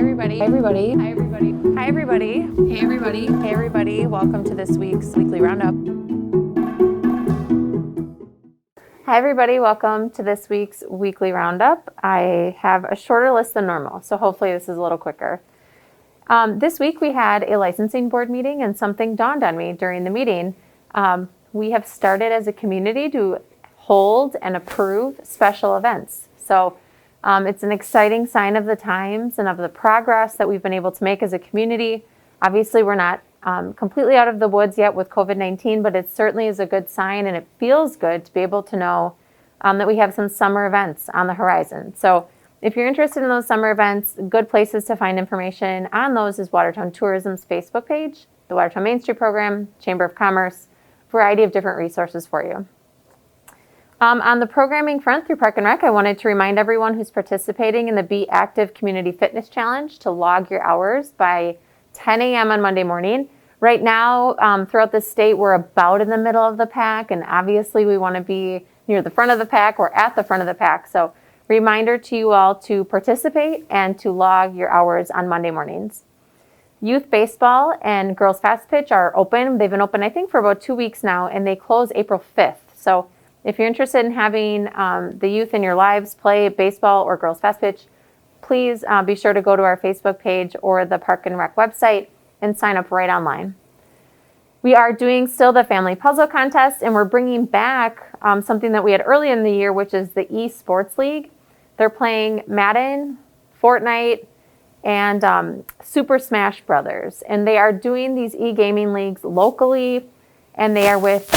everybody. Hi everybody. Hi everybody. Hi everybody. Hey everybody. Hey everybody. Welcome to this week's weekly roundup. Hi everybody. Welcome to this week's weekly roundup. I have a shorter list than normal, so hopefully this is a little quicker. This week we had a licensing board meeting and something dawned on me during the meeting. We have started as a community to hold and approve special events. So it's an exciting sign of the times and of the progress that we've been able to make as a community. Obviously, we're not completely out of the woods yet with COVID-19, but it certainly is a good sign, and it feels good to be able to know that we have some summer events on the horizon. So if you're interested in those summer events, good places to find information on those is Watertown Tourism's Facebook page, the Watertown Main Street Program, Chamber of Commerce, variety of different resources for you. On the programming front through Park and Rec, I wanted to remind everyone who's participating in the Be Active Community Fitness Challenge to log your hours by 10 a.m. on Monday morning. Right now, throughout the state, we're about in the middle of the pack, and obviously we want to be near the front of the pack or at the front of the pack. So reminder to you all to participate and to log your hours on Monday mornings. Youth baseball and girls fast pitch are open. They've been open, I think, for about 2 weeks now, and they close April 5th. So if you're interested in having the youth in your lives play baseball or girls fast pitch, please be sure to go to our Facebook page or the Park and Rec website and sign up right online. We are doing still the family puzzle contest, and we're bringing back something that we had early in the year, which is the Esports League. They're playing Madden, Fortnite, and Super Smash Brothers. And they are doing these e-gaming leagues locally, and they are with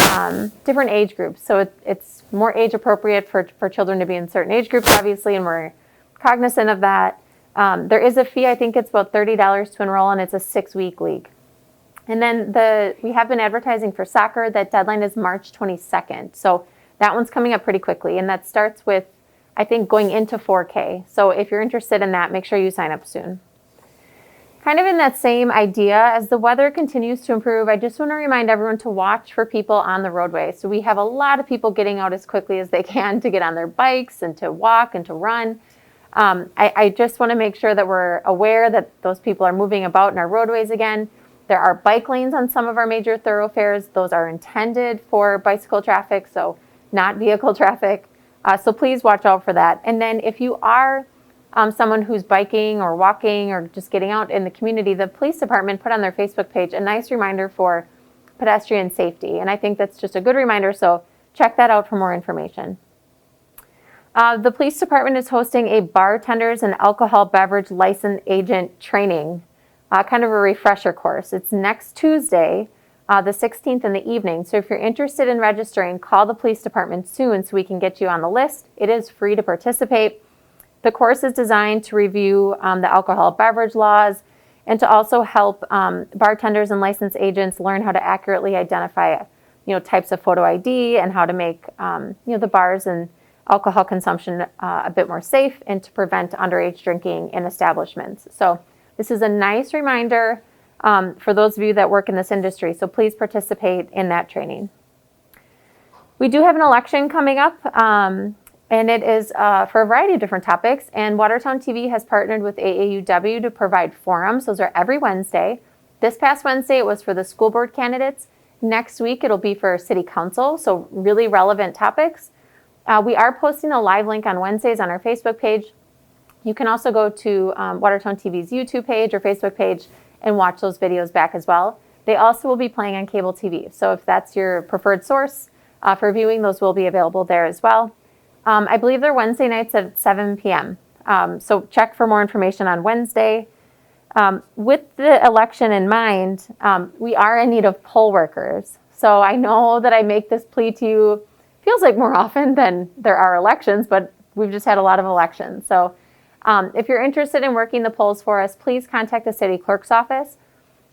different age groups. So it's more age appropriate for children to be in certain age groups, obviously, and we're cognizant of that. There is a fee. I think it's about $30 to enroll, and it's a 6-week league. And then we have been advertising for soccer. That deadline is March 22nd. So that one's coming up pretty quickly, and that starts with, I think, going into 4K. So if you're interested in that, make sure you sign up soon. Kind of in that same idea, as the weather continues to improve, I just want to remind everyone to watch for people on the roadway. So we have a lot of people getting out as quickly as they can to get on their bikes and to walk and to run. I just want to make sure that we're aware that those people are moving about in our roadways again. There are bike lanes on some of our major thoroughfares. Those are intended for bicycle traffic, so not vehicle traffic. So please watch out for that. And then if you are someone who's biking or walking or just getting out in the community, the police department put on their Facebook page a nice reminder for pedestrian safety. And I think that's just a good reminder, so check that out for more information. The police department is hosting a bartenders and alcohol beverage license agent training, kind of a refresher course. It's next Tuesday, the 16th in the evening. So if you're interested in registering, call the police department soon so we can get you on the list. It is free to participate. The course is designed to review the alcohol beverage laws and to also help bartenders and licensed agents learn how to accurately identify, types of photo ID and how to make, the bars and alcohol consumption a bit more safe and to prevent underage drinking in establishments. So this is a nice reminder for those of you that work in this industry. So please participate in that training. We do have an election coming up. And it is for a variety of different topics. And Watertown TV has partnered with AAUW to provide forums. Those are every Wednesday. This past Wednesday, it was for the school board candidates. Next week, it'll be for city council, so really relevant topics. We are posting a live link on Wednesdays on our Facebook page. You can also go to Watertown TV's YouTube page or Facebook page and watch those videos back as well. They also will be playing on cable TV. So if that's your preferred source for viewing, those will be available there as well. I believe they're Wednesday nights at 7 p.m. So check for more information on Wednesday. With the election in mind, we are in need of poll workers. So I know that I make this plea to you, feels like more often than there are elections, but we've just had a lot of elections. So if you're interested in working the polls for us, please contact the city clerk's office.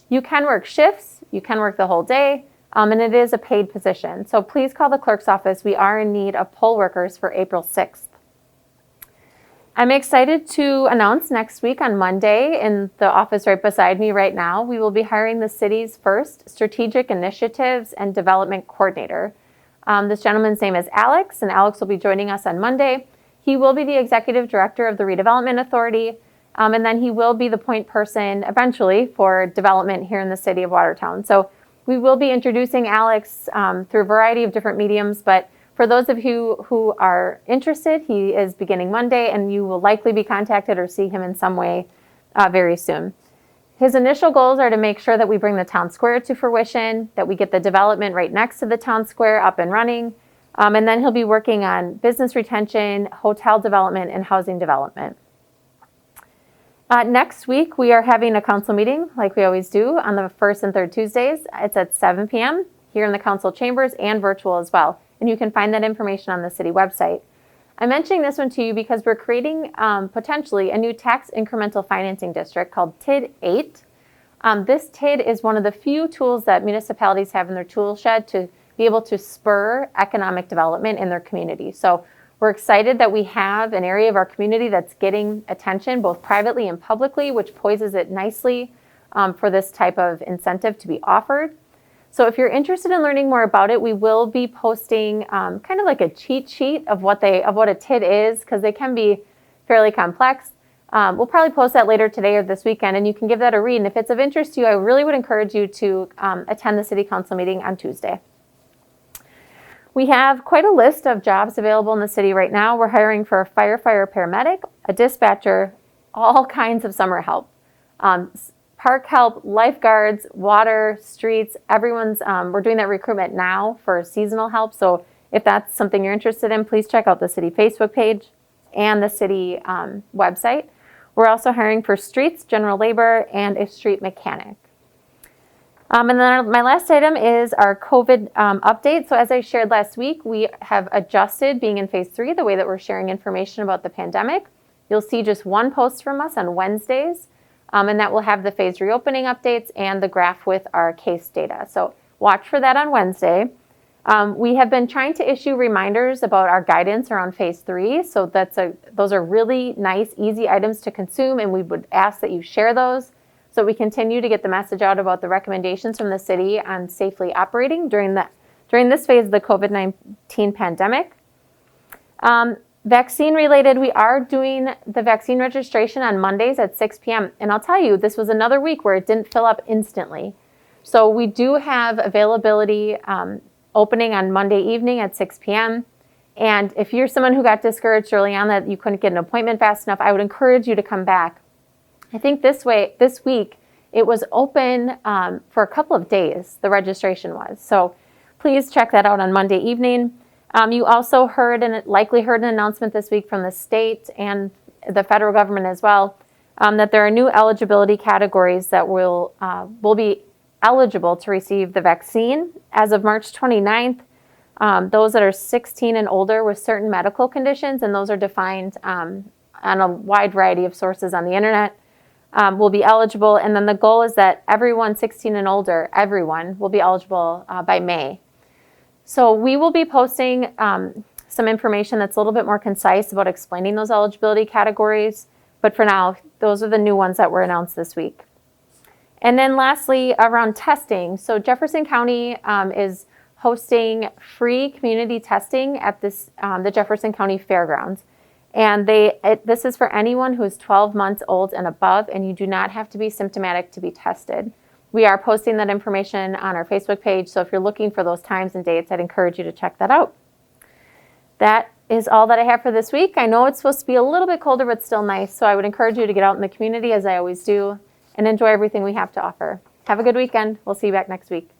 You can work shifts, you can work the whole day. And it is a paid position. So please call the clerk's office. We are in need of poll workers for April 6th. I'm excited to announce next week on Monday in the office right beside me right now, we will be hiring the city's first strategic initiatives and development coordinator. This gentleman's name is Alex, and Alex will be joining us on Monday. He will be the executive director of the Redevelopment Authority, And then he will be the point person eventually for development here in the city of Watertown. So we will be introducing Alex through a variety of different mediums, but for those of you who are interested, he is beginning Monday, and you will likely be contacted or see him in some way very soon. His initial goals are to make sure that we bring the town square to fruition, that we get the development right next to the town square up and running, and then he'll be working on business retention, hotel development, and housing development. Next week, we are having a council meeting, like we always do, on the first and third Tuesdays. It's at 7 p.m. here in the council chambers and virtual as well. And you can find that information on the city website. I'm mentioning this one to you because we're creating potentially a new tax incremental financing district called TID 8. This TID is one of the few tools that municipalities have in their tool shed to be able to spur economic development in their community. So we're excited that we have an area of our community that's getting attention both privately and publicly, which poises it nicely for this type of incentive to be offered. So if you're interested in learning more about it, we will be posting kind of like a cheat sheet of what a TID is, because they can be fairly complex. We'll probably post that later today or this weekend, and you can give that a read. And if it's of interest to you, I really would encourage you to attend the city council meeting on Tuesday. We have quite a list of jobs available in the city right now. We're hiring for a firefighter, paramedic, a dispatcher, all kinds of summer help. Park help, lifeguards, water, streets, everyone's, we're doing that recruitment now for seasonal help. So if that's something you're interested in, please check out the city Facebook page and the city website. We're also hiring for streets, general labor, and a street mechanic. And then my last item is our COVID update. So as I shared last week, we have adjusted, being in phase 3, the way that we're sharing information about the pandemic. You'll see just one post from us on Wednesdays. And that will have the phase reopening updates and the graph with our case data. So watch for that on Wednesday. We have been trying to issue reminders about our guidance around phase 3. So those are really nice, easy items to consume, and we would ask that you share those so we continue to get the message out about the recommendations from the city on safely operating during this phase of the COVID-19 pandemic. Vaccine related, we are doing the vaccine registration on Mondays at 6 p.m. And I'll tell you, this was another week where it didn't fill up instantly. So we do have availability opening on Monday evening at 6 p.m. And if you're someone who got discouraged early on that you couldn't get an appointment fast enough, I would encourage you to come back. I think this week, it was open for a couple of days, the registration was. So please check that out on Monday evening. You also likely heard an announcement this week from the state and the federal government as well, that there are new eligibility categories that will be eligible to receive the vaccine as of March 29th. Those that are 16 and older with certain medical conditions, and those are defined on a wide variety of sources on the internet, will be eligible. And then the goal is that everyone 16 and older, everyone will be eligible by May. So we will be posting some information that's a little bit more concise about explaining those eligibility categories. But for now, those are the new ones that were announced this week. And then lastly, around testing. So Jefferson County is hosting free community testing at the Jefferson County Fairgrounds. And this is for anyone who is 12 months old and above, and you do not have to be symptomatic to be tested. We are posting that information on our Facebook page, so if you're looking for those times and dates, I'd encourage you to check that out. That is all that I have for this week. I know it's supposed to be a little bit colder, but still nice, so I would encourage you to get out in the community, as I always do, and enjoy everything we have to offer. Have a good weekend. We'll see you back next week.